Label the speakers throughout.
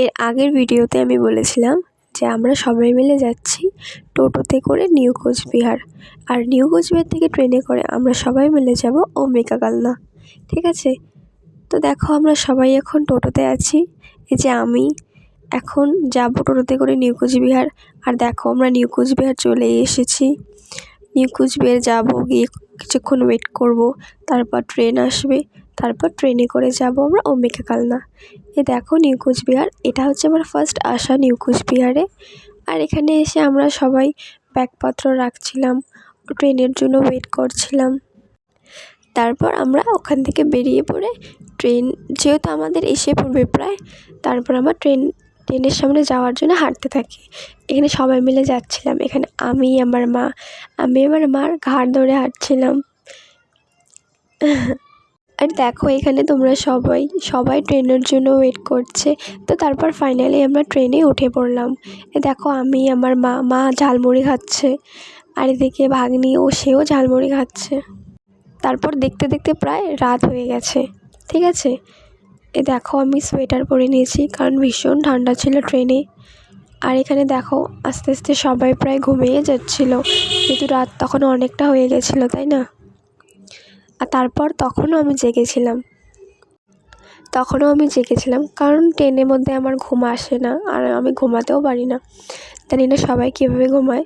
Speaker 1: এর আগের ভিডিওতে আমি বলেছিলাম যে আমরা সবাই মিলে যাচ্ছি টোটোতে করে নিউ কোচবিহার, আর নিউ কোচবিহার থেকে ট্রেনে করে আমরা সবাই মিলে যাব অম্বিকা কালনা। ঠিক আছে, তো দেখো আমরা সবাই এখন টোটোতে আছি। এই যে আমি এখন যাব টোটোতে করে নিউ কোচবিহার, আর দেখো আমরা নিউ কোচবিহার চলে এসেছি। নিউ কোচবিহার যাব, গিয়ে কিছুক্ষণ ওয়েট করব, তারপর ট্রেন আসবে, তারপর ট্রেনে করে যাব আমরা অম্বিকা কালনা। এ দেখো নিউ কোচবিহার, এটা হচ্ছে আমার ফার্স্ট আসা নিউ কোচবিহারে। আর এখানে এসে আমরা সবাই ব্যাগপত্র রাখছিলাম, ট্রেনের জন্য ওয়েট করছিলাম। তারপর আমরা ওখান থেকে বেরিয়ে পড়ে ট্রেন যেহেতু আমাদের এসে পড়বে প্রায়, তারপর আমরা ট্রেনের সামনে যাওয়ার জন্য হাঁটতে থাকি। এখানে সবাই মিলে যাচ্ছিলাম, এখানে আমি আমার মার ঘাড় ধরে হাঁটছিলাম। আর দেখো এখানে তোমরা সবাই ট্রেনের জন্য ওয়েট করছে। তো তারপর ফাইনালি আমরা ট্রেনে উঠে পড়লাম। দেখো আমি আমার মা ঝালমুড়ি খাচ্ছে, আর এদিকে ভাগ্নি সেও ঝালমুড়ি খাচ্ছে। তারপর দেখতে দেখতে প্রায় রাত হয়ে গেছে। ঠিক আছে, দেখো আমি সোয়েটার পরে নিয়েছি কারণ ভীষণ ঠান্ডা ছিল ট্রেনে। আর এখানে দেখো আস্তে আস্তে সবাই প্রায় ঘুমিয়ে যাচ্ছিল, কিন্তু রাত তখন অনেকটা হয়ে গেছিলো, তাই না? আর তারপর তখনও আমি জেগেছিলাম কারণ ট্রেনের মধ্যে আমার ঘুম আসে না, আর আমি ঘুমাতেও পারি না। জানি না সবাই কীভাবে ঘুমায়,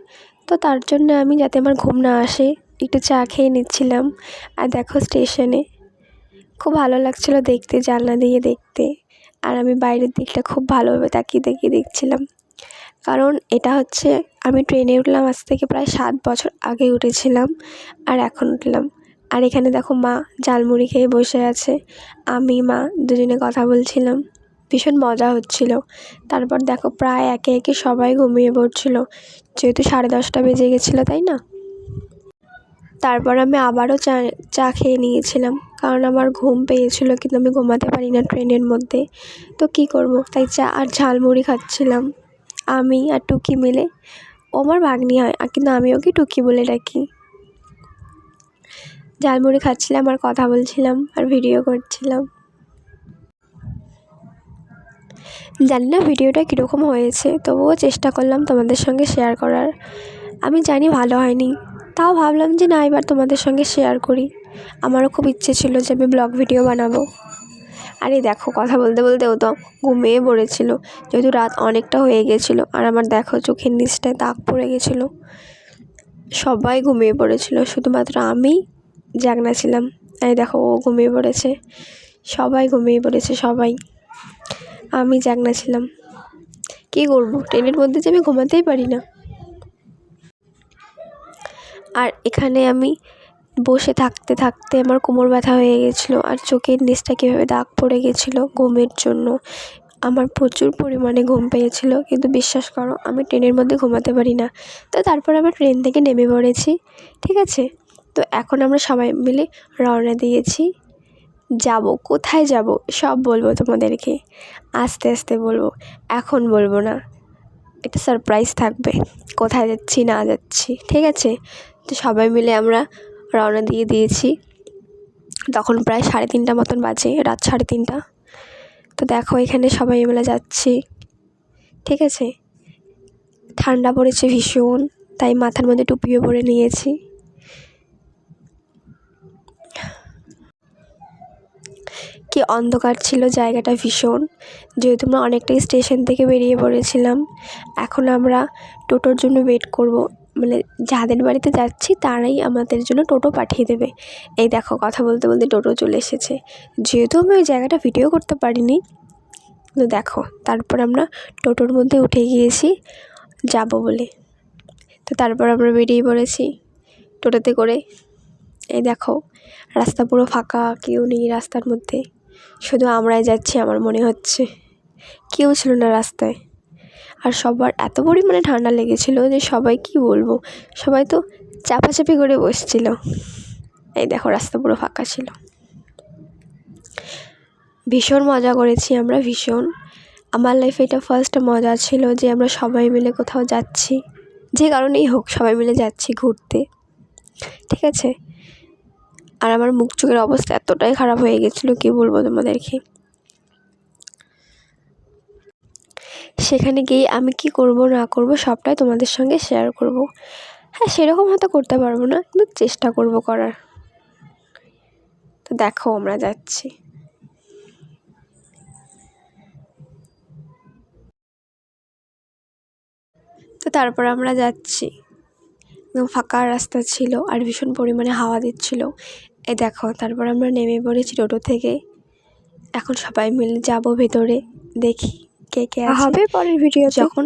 Speaker 1: তো তার জন্য আমি, যাতে আমার ঘুম না আসে, একটু চা খেয়ে নিচ্ছিলাম। আর দেখো স্টেশনে খুব ভালো লাগছিলো দেখতে, জানলা দিয়ে দেখতে। আর আমি বাইরের দিকটা খুব ভালোভাবে তাকিয়ে দেখছিলাম, কারণ এটা হচ্ছে আমি ট্রেনে উঠলাম আজ থেকে প্রায় 7 বছর আগে উঠেছিলাম, আর এখন উঠলাম। আর এখানে দেখো মা ঝালমুড়ি খেয়ে বসে আছে, আমি মা দুজনে কথা বলছিলাম, ভীষণ মজা হচ্ছিল। তারপর দেখো প্রায় একে একে সবাই ঘুমিয়ে পড়ছিল, যেহেতু 10:30 বেজে গেছিলো, তাই না? তারপর আমি আবারও চা খেয়ে নিয়েছিলাম, কারণ আমার ঘুম পেয়েছিল, কিন্তু আমি ঘুমাতে পারি না ট্রেনের মধ্যে। তো কী করব, তাই চা আর ঝালমুড়ি খাচ্ছিলাম আমি আর টুকি মিলে। ও আমার ভাগ্নি হয়, কিন্তু আমি ওকে টুকি বলে ডাকি। ঝালমুড়ি খাচ্ছিলাম আর কথা বলছিলাম আর ভিডিও করছিলাম। জানি না ভিডিওটা কীরকম হয়েছে, তবুও চেষ্টা করলাম তোমাদের সঙ্গে শেয়ার করার। আমি জানি ভালো হয়নি, তাও ভাবলাম যে না, এবার তোমাদের সঙ্গে শেয়ার করি। আমারও খুব ইচ্ছে ছিল যে আমি ব্লগ ভিডিও বানাবো। আর এই দেখো কথা বলতে বলতে ও তো ঘুমিয়ে পড়েছিল, যেহেতু রাত অনেকটা হয়ে গেছিলো। আর আমার দেখো চোখের নিচটায় দাগ পড়ে গেছিলো। সবাই ঘুমিয়ে পড়েছিল, শুধুমাত্র আমি জাগনা ছিলাম। এই দেখো ও ঘুমিয়ে পড়েছে, সবাই ঘুমিয়ে পড়েছে, আমি জাগনা ছিলাম। কী করবো, ট্রেনের মধ্যে যে আমি ঘুমাতেই পারি না। আর এখানে আমি বসে থাকতে থাকতে আমার কোমর ব্যথা হয়ে গেছিলো, আর চোখের নিচটা কীভাবে দাগ পড়ে গেছিলো ঘুমের জন্য। আমার প্রচুর পরিমাণে ঘুম পেয়েছিল, কিন্তু বিশ্বাস করো আমি ট্রেনের মধ্যে ঘুমাতে পারি না। তো তারপর আমরা ট্রেন থেকে নেমে পড়েছি। ঠিক আছে, তো এখন আমরা সবাই মিলে রওনা দিয়েছি। কোথায় যাব সব বলবো তোমাদেরকে, আস্তে আস্তে বলবো, এখন বলবো না। এটা সারপ্রাইজ থাকবে, কোথায় যাচ্ছি না যাচ্ছি। ঠিক আছে, তো সবাই মিলে আমরা রওনা দিয়েছি। তখন প্রায় 3:30 মতন বাজে, রাত 3:30। তো দেখো এখানে সবাই মিলে যাচ্ছি। ঠিক আছে, ঠান্ডা পড়েছে ভীষণ, তাই মাথার মধ্যে টুপিও পরে নিয়েছি। কি অন্ধকার ছিল জায়গাটা ভীষণ, যেহেতু আমরা অনেকটাই স্টেশন থেকে বেরিয়ে পড়েছিলাম। এখন আমরা টোটোর জন্য ওয়েট করব, মানে যাদের বাড়িতে যাচ্ছি তারাই আমাদের জন্য টোটো পাঠিয়ে দেবে। এই দেখো কথা বলতে বলতে টোটো চলে এসেছে। যেহেতু আমি ওই জায়গাটা ভিডিও করতে পারিনি, তো দেখো তারপর আমরা টোটোর মধ্যে উঠে গিয়েছি যাব বলে। তো তারপর আমরা বেরিয়ে পড়েছি টোটোতে করে। এই দেখো রাস্তা পুরো ফাঁকা, কেউ নেই রাস্তার মধ্যে, শুধু আমরাই যাচ্ছি আমার মনে হচ্ছে, কেউ ছিল না রাস্তায়। আর সবার এত পরিমাণে ঠান্ডা লেগেছিল যে সবাই কি বলবো, সবাই তো চাপাচাপি করে বসছিল। এই দেখো রাস্তা পুরো ফাঁকা ছিল। ভীষণ মজা করেছি আমরা, ভীষণ। আমার লাইফে এটা ফার্স্ট মজা ছিল যে আমরা সবাই মিলে কোথাও যাচ্ছি, যে কারণেই হোক সবাই মিলে যাচ্ছি ঘুরতে। ঠিক আছে, আর আমার মুখ চোখের অবস্থা এতটাই খারাপ হয়ে গেছিলো, কী বলবো তোমাদেরকে। সেখানে গিয়ে আমি কি করব না করব সবটাই তোমাদের সঙ্গে শেয়ার করব। হ্যাঁ, সেরকম হয়তো করতে পারবো না, কিন্তু চেষ্টা করব করার। তো দেখো আমরা যাচ্ছি। তো তারপর আমরা যাচ্ছি, একদম ফাঁকা রাস্তা ছিল আর ভীষণ পরিমাণে হাওয়া দিচ্ছিল। এই দেখো, তারপর আমরা নেমে পড়েছি টোটো থেকে। এখন সবাই মিলে যাব ভেতরে, দেখি কে কে আছে। হবে পরের ভিডিওতে। যখন